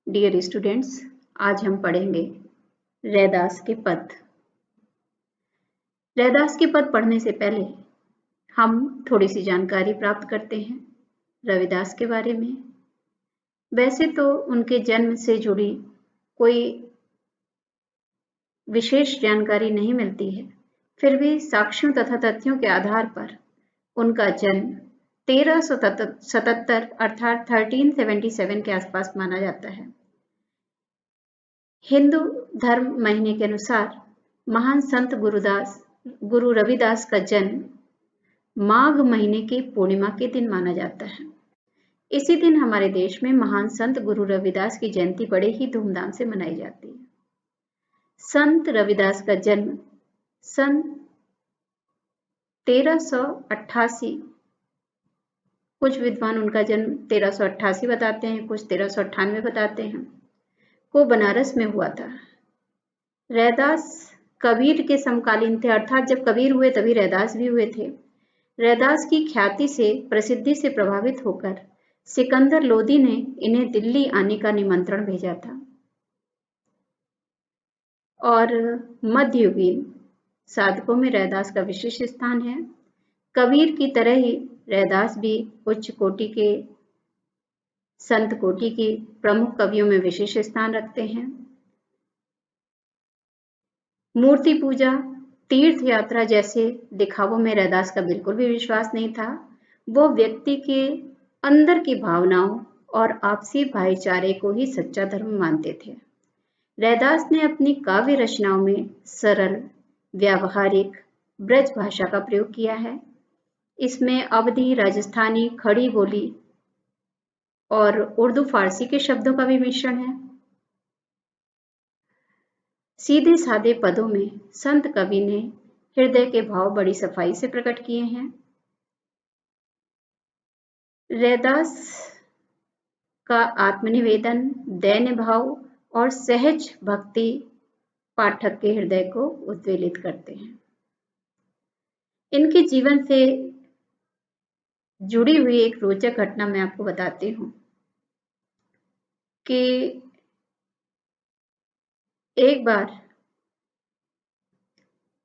Dear students, आज हम पढ़ेंगे रैदास के पद। रैदास के पद पढ़ने से पहले हम थोड़ी सी जानकारी प्राप्त करते हैं रविदास के बारे में। वैसे तो उनके जन्म से जुड़ी कोई विशेष जानकारी नहीं मिलती है, फिर भी साक्ष्यों तथा तथ्यों के आधार पर उनका जन्म 1377 अर्थात 1377 के आसपास माना जाता है। हिंदू धर्म महीने के अनुसार महान संत गुरु रविदास का जन्म माघ महीने की पूर्णिमा के दिन माना जाता है। इसी दिन हमारे देश में महान संत गुरु रविदास की जयंती बड़े ही धूमधाम से मनाई जाती है। संत रविदास का जन्म सन 1388, कुछ विद्वान उनका जन्म 1388 बताते हैं, कुछ 1398 बताते हैं, को बनारस में हुआ था। रैदास कबीर के समकालीन थे, अर्थात जब कबीर हुए तभी रैदास भी हुए थे। रैदास की ख्याति से, प्रसिद्धि से प्रभावित होकर सिकंदर लोदी ने इन्हें दिल्ली आने का निमंत्रण भेजा था और मध्ययुगीन साधकों में रैदास का विशिष्ट स्थान है। कबीर की तरह ही रैदास भी उच्च कोटि के संत कोटि के प्रमुख कवियों में विशेष स्थान रखते हैं। मूर्ति पूजा, तीर्थ यात्रा जैसे दिखावों में रैदास का बिल्कुल भी विश्वास नहीं था। वो व्यक्ति के अंदर की भावनाओं और आपसी भाईचारे को ही सच्चा धर्म मानते थे। रैदास ने अपनी काव्य रचनाओं में सरल, व्यावहारिक ब्रज भाषा का प्रयोग किया है। इसमें अवधी, राजस्थानी, खड़ी बोली और उर्दू फारसी के शब्दों का भी मिश्रण है। सीधे सादे पदों में संत कवि ने हृदय के भाव बड़ी सफाई से प्रकट किए हैं। रैदास का आत्मनिवेदन, दैन्य भाव और सहज भक्ति पाठक के हृदय को उद्वेलित करते हैं। इनके जीवन से जुड़ी हुई एक रोचक घटना मैं आपको बताती हूँ कि एक बार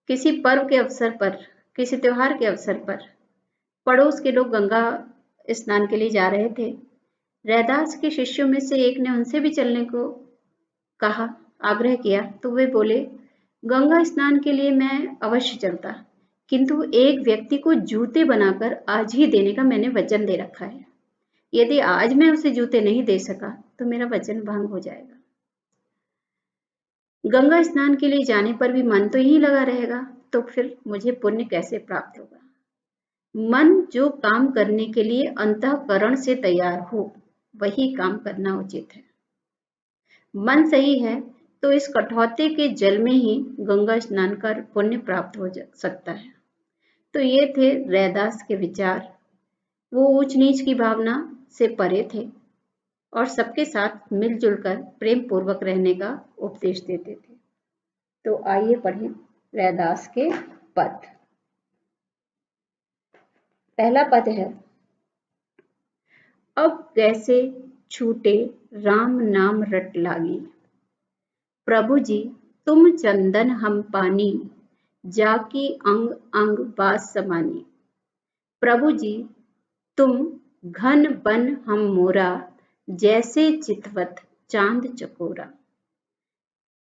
किसी पर्व के अवसर पर, किसी त्योहार के अवसर पर पड़ोस के लोग गंगा स्नान के लिए जा रहे थे। रैदास के शिष्यों में से एक ने उनसे भी चलने को कहा, आग्रह किया, तो वे बोले, गंगा स्नान के लिए मैं अवश्य चलता, किंतु एक व्यक्ति को जूते बनाकर आज ही देने का मैंने वचन दे रखा है। यदि आज मैं उसे जूते नहीं दे सका तो मेरा वचन भंग हो जाएगा। गंगा स्नान के लिए जाने पर भी मन तो यही लगा रहेगा, तो फिर मुझे पुण्य कैसे प्राप्त होगा? मन जो काम करने के लिए अंतःकरण से तैयार हो, वही काम करना उचित है। मन सही है तो इस कठौते के जल में ही गंगा स्नान कर पुण्य प्राप्त हो सकता है। तो ये थे रैदास के विचार। वो ऊंच नीच की भावना से परे थे और सबके साथ मिलजुल कर प्रेम पूर्वक रहने का उपदेश देते थे। तो आइए पढ़ें रैदास के पद। पहला पद है, अब कैसे छूटे राम नाम रट लागी, प्रभु जी तुम चंदन हम पानी, जाकी अंग अंग बास समानी। प्रभु जी तुम घन बन हम मोरा, जैसे चितवत चांद चकोरा।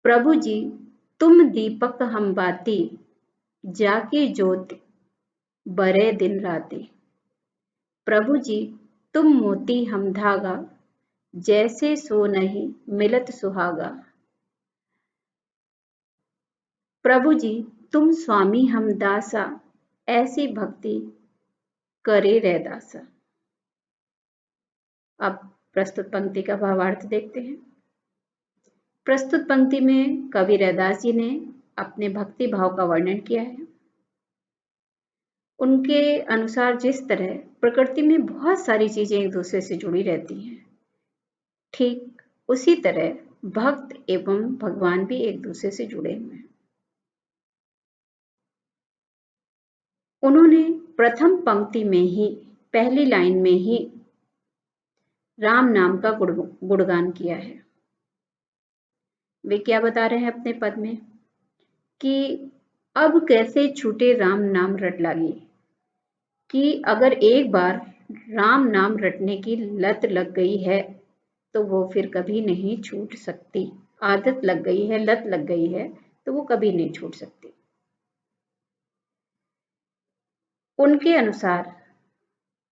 प्रभु जी तुम दीपक हम बाती, जाकी ज्योति बरे दिन राती। प्रभु जी तुम मोती हम धागा, जैसे सो नहीं मिलत सुहागा। प्रभु जी तुम स्वामी हम दासा, ऐसी भक्ति करे रैदासा। अब प्रस्तुत पंक्ति का भावार्थ देखते हैं। प्रस्तुत पंक्ति में कवि रैदास जी ने अपने भक्ति भाव का वर्णन किया है। उनके अनुसार जिस तरह प्रकृति में बहुत सारी चीजें एक दूसरे से जुड़ी रहती हैं, ठीक उसी तरह भक्त एवं भगवान भी एक दूसरे से जुड़े हुए हैं। उन्होंने प्रथम पंक्ति में ही, पहली लाइन में ही राम नाम का गुणगान किया है। वे क्या बता रहे हैं अपने पद में कि अब कैसे छूटे राम नाम रट लागी, कि अगर एक बार राम नाम रटने की लत लग गई है तो वो फिर कभी नहीं छूट सकती। आदत लग गई है, लत लग गई है तो वो कभी नहीं छूट सकती। उनके अनुसार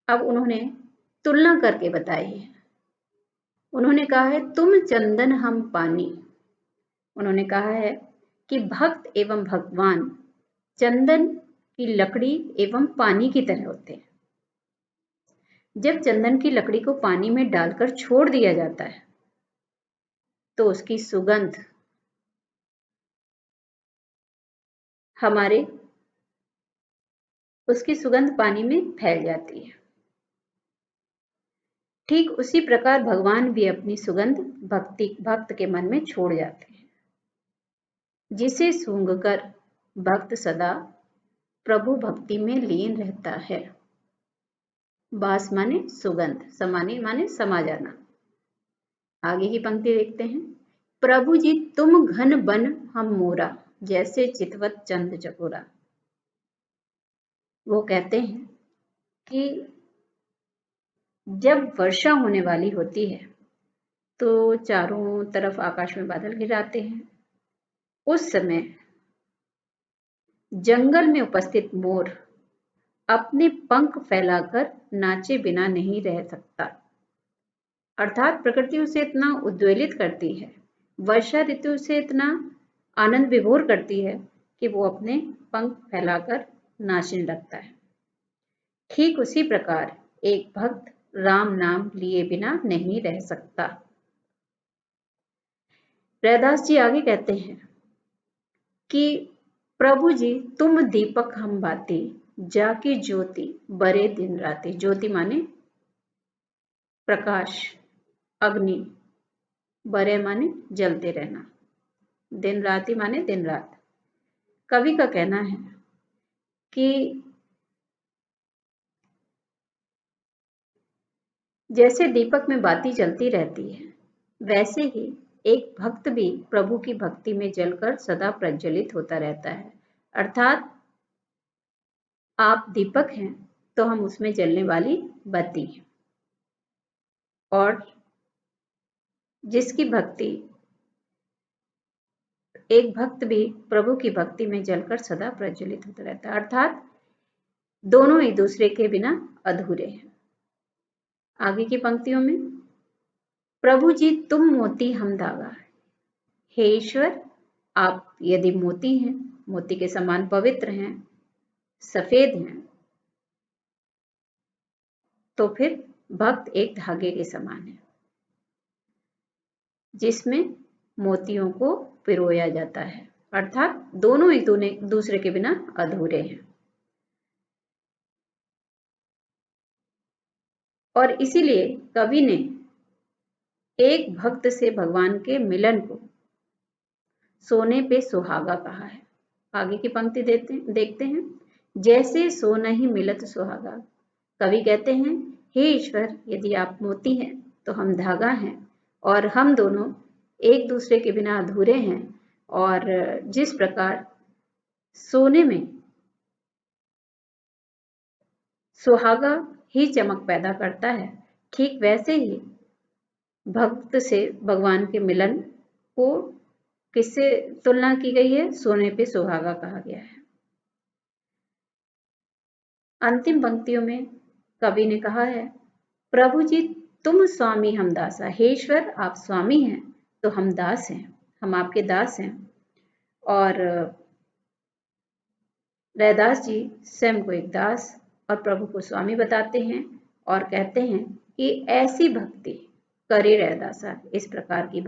अब उन्होंने तुलना करके बताई है। उन्होंने कहा है तुम चंदन हम पानी। उन्होंने कहा है कि भक्त एवं भगवान चंदन की लकड़ी एवं पानी की तरह होते हैं। जब चंदन की लकड़ी को पानी में डालकर छोड़ दिया जाता है तो उसकी सुगंध उसकी सुगंध पानी में फैल जाती है। ठीक उसी प्रकार भगवान भी अपनी सुगंध भक्त के मन में छोड़ जाते हैं, जिसे सूंघकर भक्त सदा प्रभु भक्ति में लीन रहता है। बास माने सुगंध, समाने माने समा जाना। आगे की पंक्ति देखते हैं। प्रभु जी तुम घन बन हम मोरा, जैसे चितवत चंद चकोरा। वो कहते हैं कि जब वर्षा होने वाली होती है तो चारों तरफ आकाश में बादल घिराते हैं। उस समय जंगल में उपस्थित मोर अपने पंख फैलाकर नाचे बिना नहीं रह सकता। अर्थात प्रकृति उसे इतना उद्वेलित करती है, वर्षा ऋतु उसे इतना आनंद विभोर करती है कि वो अपने पंख फैलाकर नाचने लगता है। ठीक उसी प्रकार एक भक्त राम नाम लिए बिना नहीं रह सकता। रैदास जी आगे कहते हैं कि प्रभु जी तुम दीपक हम बाती, जाकी ज्योति बरे दिन राती। ज्योति माने प्रकाश, अग्नि, बरे माने जलते रहना, दिन राती माने दिन रात। कवि का कहना है कि जैसे दीपक में बाती जलती रहती है, वैसे ही एक भक्त भी प्रभु की भक्ति में जलकर सदा प्रज्वलित होता रहता है। अर्थात आप दीपक हैं तो हम उसमें जलने वाली बत्ती हैं, और जिसकी भक्ति, एक भक्त भी प्रभु की भक्ति में जलकर सदा प्रज्वलित होता रहता है। अर्थात दोनों एक दूसरे के बिना अधूरे हैं। आगे की पंक्तियों में प्रभु जी तुम मोती हम धागा, हे ईश्वर आप यदि मोती हैं, मोती के समान पवित्र हैं, सफेद हैं, तो फिर भक्त एक धागे के समान है जिसमें मोतियों को पिरोया जाता है। अर्थात दोनों एक दूसरे के बिना अधूरे हैं। और इसीलिए कवि ने एक भक्त से भगवान के मिलन को सोने पे सुहागा कहा है। आगे की पंक्ति देखते हैं। जैसे सोना ही मिलत सुहागा। कवि कहते हैं हे ईश्वर यदि आप मोती हैं तो हम धागा हैं, और हम दोनों एक दूसरे के बिना अधूरे हैं। और जिस प्रकार सोने में सुहागा ही चमक पैदा करता है, ठीक वैसे ही भक्त से भगवान के मिलन को किससे तुलना की गई है? सोने पे सुहागा कहा गया है। अंतिम पंक्तियों में कवि ने कहा है प्रभु जी तुम स्वामी हम दासा। हे ईश्वर आप स्वामी हैं तो हम दास हैं, हम आपके दास हैं। और रैदास जी स्वयं को एक दास और प्रभु को स्वामी बताते हैं और कहते हैं कि ऐसी भक्ति करे रैदासा। इस प्रकार की